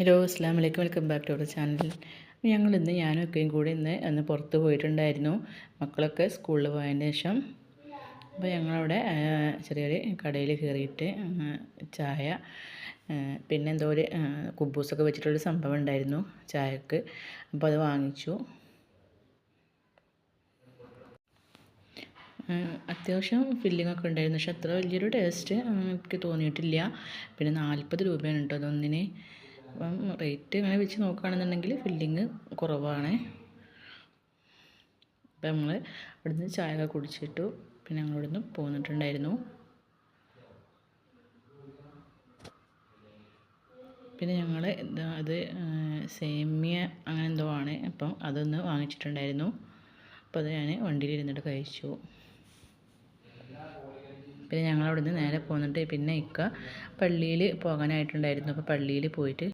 Hello അസ്സലാമു അലൈക്കും, welcome back to our channel. ഞാനും ഒക്കെയും കൂടി ഒന്ന് പുറത്ത് പോയിട്ടുണ്ടായിരുന്നു, മക്കളൊക്കെ സ്കൂളിൽ പോയതിന് ശേഷം. അപ്പോൾ ഞങ്ങളവിടെ ചെറിയൊരു കടയിൽ കയറിയിട്ട് ചായ, പിന്നെ എന്തോ ഒരു കുബൂസൊക്കെ വെച്ചിട്ടുള്ളൊരു സംഭവം ഉണ്ടായിരുന്നു ചായക്ക്. അപ്പോൾ അത് വാങ്ങിച്ചു. അത്യാവശ്യം ഫില്ലിങ്ങൊക്കെ ഉണ്ടായിരുന്നു, പക്ഷെ അത്ര വലിയൊരു ടേസ്റ്റ് എനിക്ക് തോന്നിയിട്ടില്ല. പിന്നെ 40 രൂപയാണ് കേട്ടോ അതൊന്നിന്. അപ്പം റേറ്റ് ഇങ്ങനെ വെച്ച് നോക്കുകയാണെന്നുണ്ടെങ്കിൽ ഫില്ലിങ് കുറവാണ്. അപ്പം നമ്മൾ ഇവിടുന്ന് ചായ ഒക്കെ കുടിച്ചിട്ടു, പിന്നെ ഞങ്ങൾ ഇവിടുന്ന് പോന്നിട്ടുണ്ടായിരുന്നു. പിന്നെ ഞങ്ങൾ അത് സേമിയ അങ്ങനെ എന്തോ ആണ്, അപ്പം അതൊന്ന് വാങ്ങിച്ചിട്ടുണ്ടായിരുന്നു. അപ്പോൾ അത് ഞാൻ വണ്ടിയിൽ ഇരുന്നിട്ട് കഴിച്ചു. പിന്നെ ഞങ്ങളവിടുന്ന് നേരെ പോന്നിട്ട് പിന്നെ പള്ളിയിൽ പോകാനായിട്ടുണ്ടായിരുന്നു. അപ്പോൾ പള്ളിയിൽ പോയിട്ട്